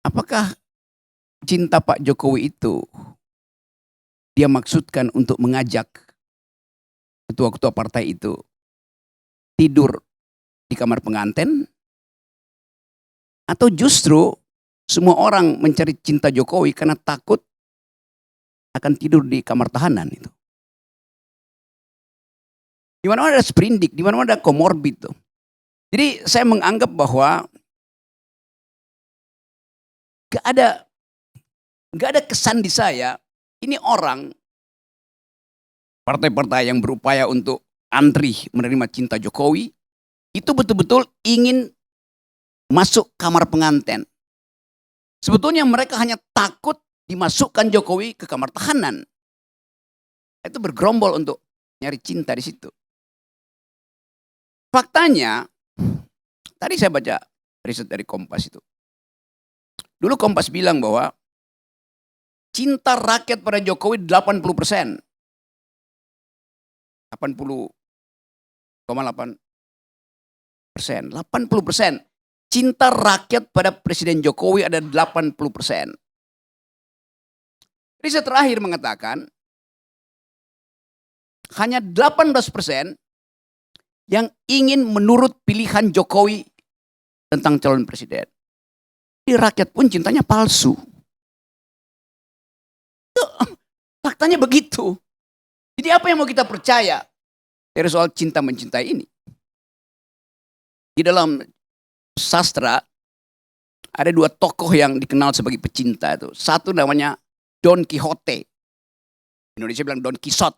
Apakah cinta Pak Jokowi itu dia maksudkan untuk mengajak ketua-ketua partai itu tidur di kamar pengantin? Atau justru semua orang mencari cinta Jokowi karena takut akan tidur di kamar tahanan itu? Di mana-mana ada sprindik, di mana-mana ada komorbid tuh. Jadi saya menganggap bahwa gak ada kesan di saya, ini orang partai-partai yang berupaya untuk antri menerima cinta Jokowi, itu betul-betul ingin masuk kamar pengantin. Sebetulnya mereka hanya takut dimasukkan Jokowi ke kamar tahanan. Itu bergerombol untuk nyari cinta di situ. Faktanya, tadi saya baca riset dari Kompas itu. Dulu Kompas bilang bahwa cinta rakyat pada Jokowi 80%. 80,8%. 80%. Cinta rakyat pada Presiden Jokowi ada 80%. Riset terakhir mengatakan hanya 18% yang ingin menurut pilihan Jokowi tentang calon presiden. Di rakyat pun cintanya palsu. Faktanya begitu. Jadi apa yang mau kita percaya dari soal cinta mencintai ini? Di dalam sastra ada dua tokoh yang dikenal sebagai pecinta itu. Satu namanya Don Quixote. Indonesia bilang Don Quixote.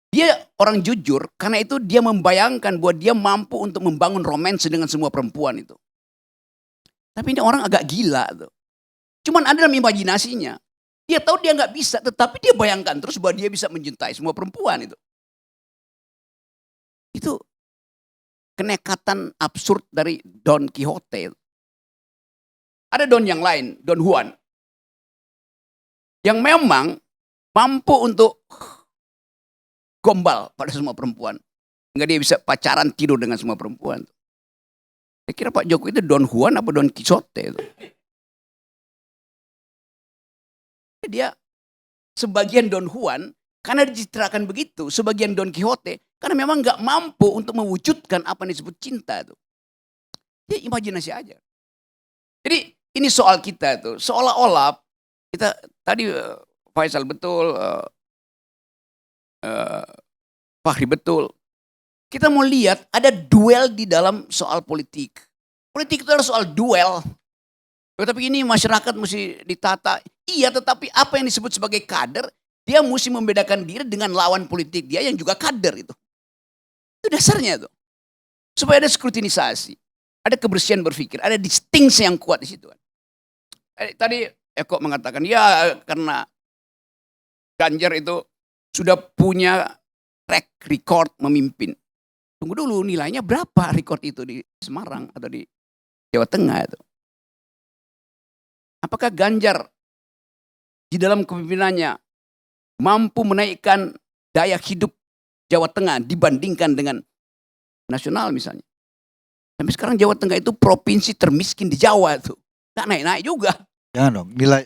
Dia orang jujur, karena itu dia membayangkan bahwa dia mampu untuk membangun romansa dengan semua perempuan itu. Tapi ini orang agak gila tuh. Cuman ada dalam imajinasinya. Dia tahu dia nggak bisa, tetapi dia bayangkan terus bahwa dia bisa mencintai semua perempuan itu. Itu kenekatan absurd dari Don Quixote. Ada Don yang lain, Don Juan. Yang memang mampu untuk gombal pada semua perempuan. Enggak dia bisa pacaran tidur dengan semua perempuan. Saya kira Pak Jokowi itu Don Juan apa Don Quixote itu. Dia sebagian Don Juan karena dicitrakan begitu, sebagian Don Quixote karena memang nggak mampu untuk mewujudkan apa yang disebut cinta itu. Dia imajinasi aja. Jadi ini soal kita itu seolah-olah kita tadi Faisal betul, Fahri betul. Kita mau lihat ada duel di dalam soal politik. Politik itu adalah soal duel. Tapi ini masyarakat mesti ditata. Iya, tetapi apa yang disebut sebagai kader, dia mesti membedakan diri dengan lawan politik dia yang juga kader itu. Itu dasarnya itu. Supaya ada skrutinisasi, ada kebersihan berpikir, ada distingsi yang kuat di situ. Tadi Eko mengatakan, ya karena Ganjar itu sudah punya track record memimpin. Tunggu dulu, nilainya berapa record itu di Semarang atau di Jawa Tengah itu? Apakah Ganjar di dalam kepemimpinannya mampu menaikkan daya hidup Jawa Tengah dibandingkan dengan nasional misalnya? Sampai sekarang Jawa Tengah itu provinsi termiskin di Jawa tuh. Nggak naik-naik juga. Jangan dong, nilai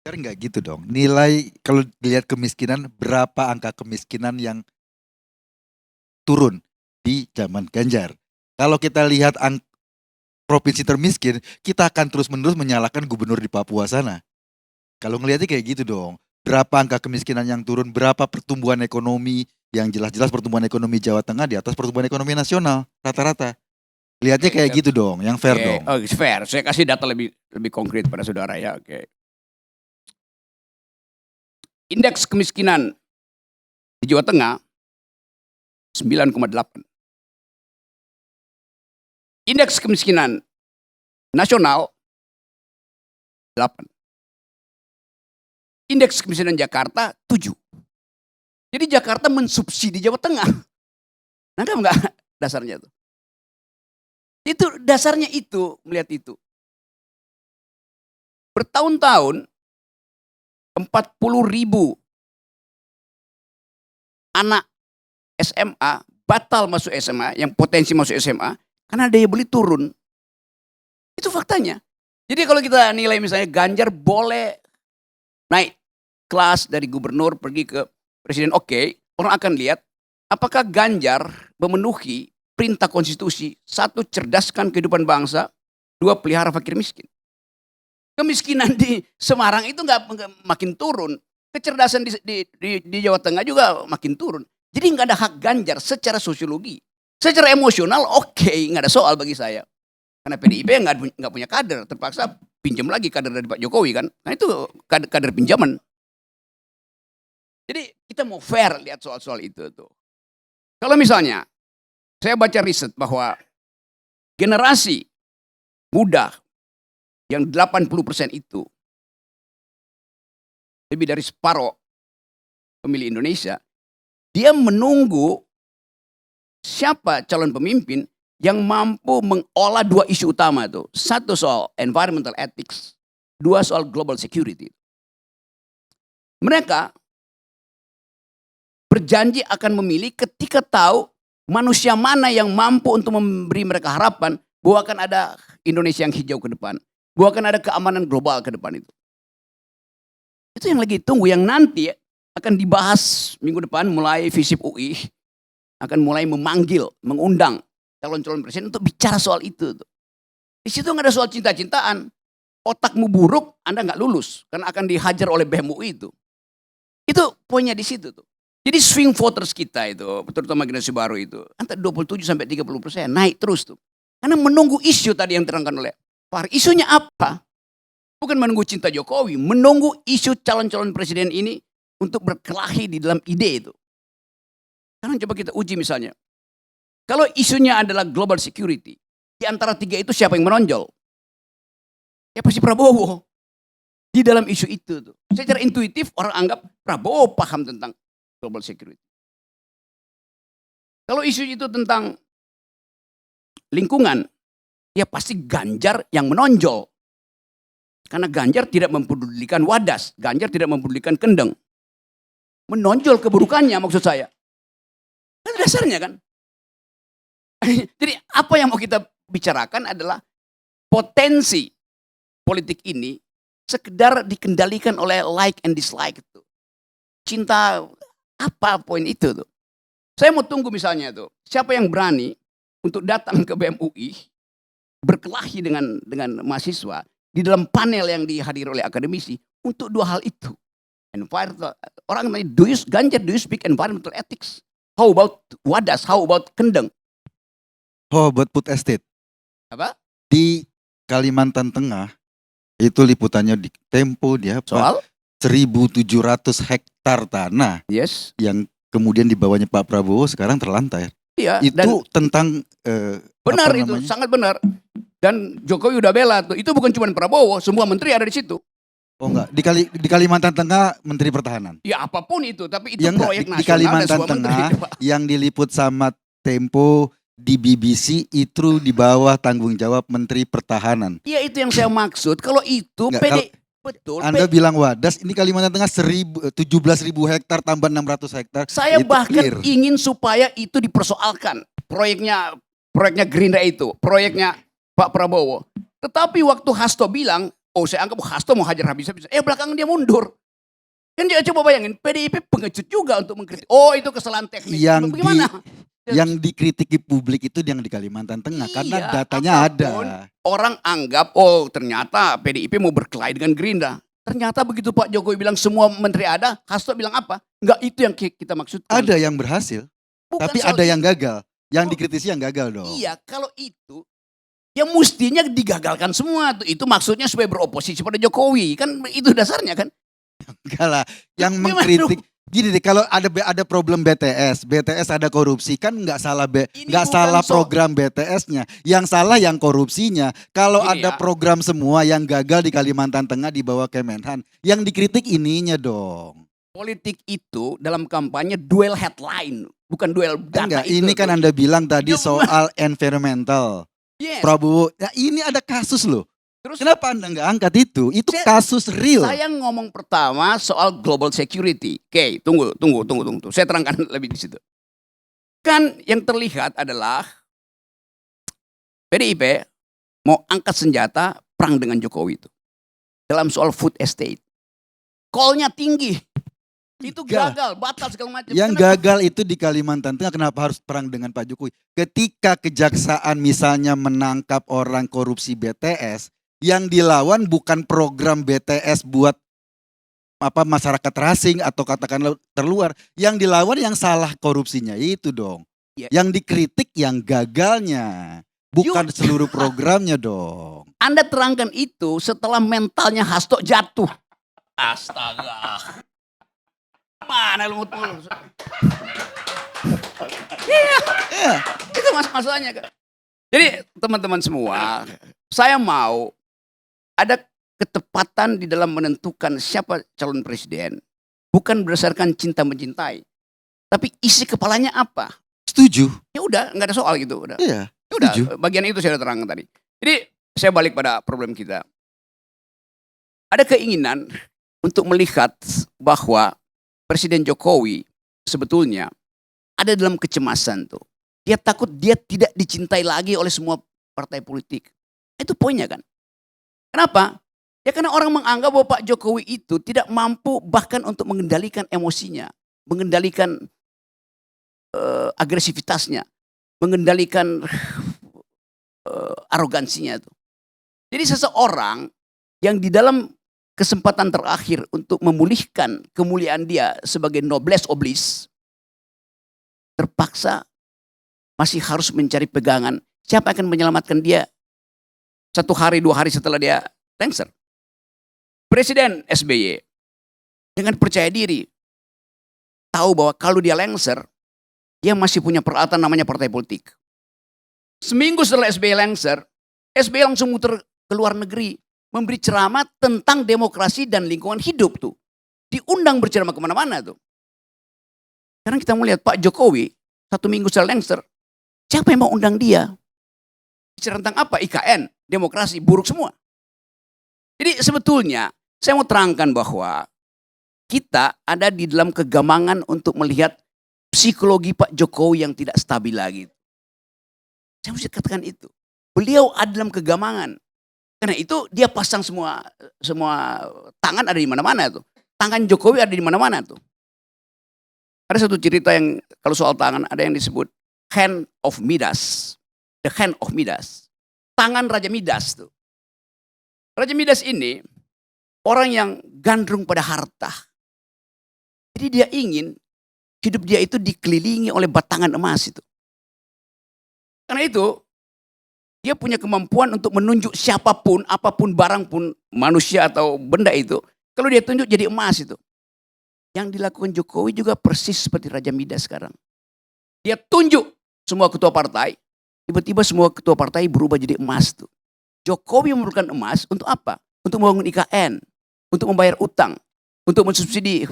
nggak gitu dong. Nilai kalau dilihat kemiskinan, berapa angka kemiskinan yang turun di zaman Ganjar. Kalau kita lihat provinsi termiskin, kita akan terus-menerus menyalahkan gubernur di Papua sana. Kalau ngelihatnya kayak gitu dong. Berapa angka kemiskinan yang turun, berapa pertumbuhan ekonomi, yang jelas-jelas pertumbuhan ekonomi Jawa Tengah di atas pertumbuhan ekonomi nasional rata-rata. Lihatnya kayak gitu dong, yang fair dong. Oh, fair. Saya kasih data lebih konkret pada saudara ya. Oke. Indeks kemiskinan di Jawa Tengah 9,8. Indeks kemiskinan nasional 8. Indeks kemiskinan Jakarta 7. Jadi Jakarta mensubsidi Jawa Tengah. Nangkap nggak dasarnya tuh? Itu dasarnya itu, melihat itu. Bertahun-tahun 40.000 anak SMA batal masuk SMA, yang potensi masuk SMA karena daya beli turun. Itu faktanya. Jadi kalau kita nilai misalnya Ganjar boleh naik kelas dari gubernur pergi ke presiden, oke, orang akan lihat apakah Ganjar memenuhi perintah konstitusi. Satu, cerdaskan kehidupan bangsa. Dua, pelihara fakir miskin. Kemiskinan di Semarang itu nggak makin turun. Kecerdasan di Jawa Tengah juga makin turun. Jadi nggak ada hak Ganjar secara sosiologi. Secara emosional oke, nggak ada soal bagi saya. Karena PDIP nggak punya kader, terpaksa pinjam lagi kader dari Pak Jokowi kan. Nah itu kader pinjaman. Jadi kita mau fair lihat soal-soal itu tuh. Kalau misalnya saya baca riset bahwa generasi muda yang 80% itu lebih dari separuh pemilih Indonesia, dia menunggu siapa calon pemimpin yang mampu mengolah dua isu utama itu. Satu soal environmental ethics, dua soal global security. Mereka berjanji akan memilih ketika tahu manusia mana yang mampu untuk memberi mereka harapan bahwa akan ada Indonesia yang hijau ke depan, bahwa akan ada keamanan global ke depan itu. Itu yang lagi tunggu, yang nanti akan dibahas minggu depan mulai FISIP UI akan mulai memanggil, mengundang calon-calon presiden untuk bicara soal itu. Di situ nggak ada soal cinta-cintaan. Otakmu buruk, Anda nggak lulus karena akan dihajar oleh BEM UI itu. Itu poinnya di situ tuh. Jadi swing voters kita itu, terutama generasi baru itu, antara 27 sampai 30% naik terus tuh. Karena menunggu isu tadi yang terangkan oleh Pak. Isunya apa? Bukan menunggu cinta Jokowi, menunggu isu calon-calon presiden ini untuk berkelahi di dalam ide itu. Sekarang coba kita uji misalnya. Kalau isunya adalah global security, di antara tiga itu siapa yang menonjol? Ya pasti Prabowo. Di dalam isu itu tuh. Secara intuitif orang anggap Prabowo paham tentang global security. Kalau isu itu tentang lingkungan, ya pasti Ganjar yang menonjol. Karena Ganjar tidak mempedulikan Wadas, Ganjar tidak mempedulikan Kendeng. Menonjol keburukannya maksud saya. Itu dasarnya kan. Jadi apa yang mau kita bicarakan adalah potensi politik ini sekedar dikendalikan oleh like and dislike itu. Cinta apa poin itu tuh. Saya mau tunggu misalnya tuh, siapa yang berani untuk datang ke BEM UI berkelahi dengan mahasiswa di dalam panel yang dihadiri oleh akademisi untuk dua hal itu. Environmental, orang namanya Ganjar, do you speak environmental ethics? How about Wadas? How about Kendeng? Oh, buat Put Estate. Apa? Di Kalimantan Tengah itu liputannya di Tempo dia Soal? 1.700 hektar tanah Yes. yang kemudian di bawahnya Pak Prabowo sekarang terlantar. Iya. Itu tentang benar apa itu, namanya? sangat benar. Dan Jokowi udah bela tuh. Itu bukan cuma Prabowo, semua menteri ada di situ. Oh enggak, di Kalimantan Tengah Menteri Pertahanan. Ya apapun itu, tapi itu Yang proyek di nasional Kalimantan dan semua Tengah menteri. yang diliput sama Tempo di BBC itu di bawah tanggung jawab Menteri Pertahanan. Iya itu yang saya maksud. Kalau itu Enggak, betul. Anda bilang Wadas, ini Kalimantan Tengah 17.000 hektar tambah 600 hektar. Saya itu bahkan clear. ingin supaya itu dipersoalkan. Proyeknya Gerindra itu, proyeknya Pak Prabowo. Tetapi waktu Hasto bilang, oh saya anggap Hasto mau hajar habis-habis. Belakangan dia mundur. Kan dia coba bayangin, PDIP pengecut juga untuk mengkritik. Oh itu kesalahan teknis. Bagaimana? Yang dikritiki publik itu yang di Kalimantan Tengah karena datanya apapun, ada. Orang anggap oh ternyata PDIP mau berkelahi dengan Gerindra. Ternyata begitu Pak Jokowi bilang semua menteri ada, Hasto bilang apa? Enggak itu yang kita maksudkan. Ada yang berhasil, Bukan tapi ada yang gagal. Yang dikritisi yang gagal dong. Iya, kalau itu ya mestinya digagalkan semua tuh. Itu maksudnya supaya beroposisi pada Jokowi. Kan itu dasarnya kan. Enggak lah, yang mengkritik gini deh, kalau ada problem BTS ada korupsi kan nggak salah program BTS-nya, yang salah yang korupsinya. Kalau ada program semua yang gagal di Kalimantan Tengah di bawah Kemenhan, yang dikritik ininya dong. Politik itu dalam kampanye duel headline, bukan duel data. Enggak, ini kan Anda bilang tadi soal environmental. Yes. Prabowo, ya ini ada kasus loh. Terus kenapa Anda nggak angkat itu? Itu kasus real. Saya ngomong pertama soal global security. Oke, tunggu. Saya terangkan lebih di situ. Kan yang terlihat adalah PDIP mau angkat senjata perang dengan Jokowi itu. Dalam soal food estate. Call-nya tinggi. Itu gagal, batal segala macam. Yang Kenapa? gagal itu di Kalimantan Tengah, kenapa harus perang dengan Pak Jokowi? Ketika kejaksaan misalnya menangkap orang korupsi BTS, yang dilawan bukan program BTS buat masyarakat terasing atau katakanlah terluar, yang dilawan yang salah korupsinya itu dong. Ya. Yang dikritik yang gagalnya, bukan seluruh programnya dong. Anda terangkan itu setelah mentalnya Hasto jatuh. Astaga. Mana lu mulu? Iya. Itu masalahnya. Jadi teman-teman semua, saya mau ada ketepatan di dalam menentukan siapa calon presiden. Bukan berdasarkan cinta mencintai. Tapi isi kepalanya apa? Setuju. Ya udah, nggak ada soal gitu. Udah. Iya. Ya udah, Setuju. bagian itu saya udah terangkan tadi. Jadi saya balik pada problem kita. Ada keinginan untuk melihat bahwa Presiden Jokowi sebetulnya ada dalam kecemasan tuh. Dia takut dia tidak dicintai lagi oleh semua partai politik. Itu poinnya kan. Kenapa? Ya karena orang menganggap bahwa Pak Jokowi itu tidak mampu bahkan untuk mengendalikan emosinya. Mengendalikan agresivitasnya. Mengendalikan arogansinya tuh. Jadi seseorang yang di dalam kesempatan terakhir untuk memulihkan kemuliaan dia sebagai noblesse oblige, terpaksa masih harus mencari pegangan. Siapa akan menyelamatkan dia 1 hari 2 hari setelah dia lengser? Presiden SBY dengan percaya diri tahu bahwa kalau dia lengser, dia masih punya peralatan namanya partai politik. Seminggu setelah SBY lengser, SBY langsung muter ke luar negeri, memberi ceramah tentang demokrasi dan lingkungan hidup tuh. Diundang berceramah kemana-mana tuh. Sekarang kita melihat Pak Jokowi 1 minggu setelah lengser, siapa yang mau undang dia? Bicara tentang apa? IKN, demokrasi, buruk semua. Jadi sebetulnya saya mau terangkan bahwa kita ada di dalam kegamangan untuk melihat psikologi Pak Jokowi yang tidak stabil lagi. Saya mesti katakan itu. Beliau ada dalam kegamangan. Karena itu dia pasang semua tangan ada di mana-mana tuh. Tangan Jokowi ada di mana-mana tuh. Ada satu cerita yang kalau soal tangan ada yang disebut hand of Midas. The hand of Midas. Tangan Raja Midas tuh. Raja Midas ini orang yang gandrung pada harta. Jadi dia ingin hidup dia itu dikelilingi oleh batangan emas itu. Karena itu dia punya kemampuan untuk menunjuk siapapun, apapun barang pun, manusia atau benda itu. Kalau dia tunjuk jadi emas itu. Yang dilakukan Jokowi juga persis seperti Raja Midas sekarang. Dia tunjuk semua ketua partai, tiba-tiba semua ketua partai berubah jadi emas tuh. Jokowi memerlukan emas untuk apa? Untuk membangun IKN, untuk membayar utang, untuk mensubsidi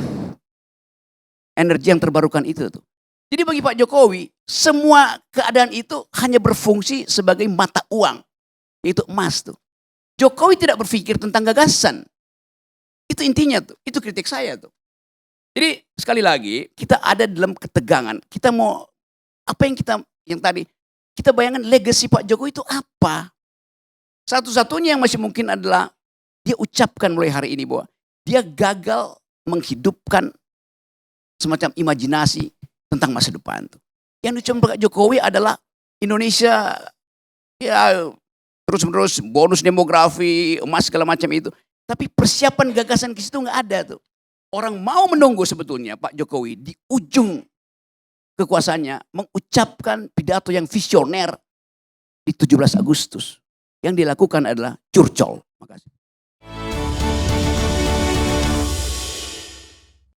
energi yang terbarukan itu tuh. Jadi bagi Pak Jokowi, semua keadaan itu hanya berfungsi sebagai mata uang, yaitu emas tuh. Jokowi tidak berpikir tentang gagasan. Itu intinya tuh, itu kritik saya tuh. Jadi sekali lagi, kita ada dalam ketegangan. Kita mau, apa yang tadi, kita bayangkan legacy Pak Jokowi itu apa? Satu-satunya yang masih mungkin adalah, dia ucapkan mulai hari ini bahwa dia gagal menghidupkan semacam imajinasi tentang masa depan tuh. Yang diucapkan Pak Jokowi adalah Indonesia ya terus-menerus bonus demografi, emas segala macam itu. Tapi persiapan gagasan ke situ nggak ada tuh. Orang mau menunggu sebetulnya Pak Jokowi di ujung kekuasaannya mengucapkan pidato yang visioner di 17 Agustus. Yang dilakukan adalah curcol. Makasih.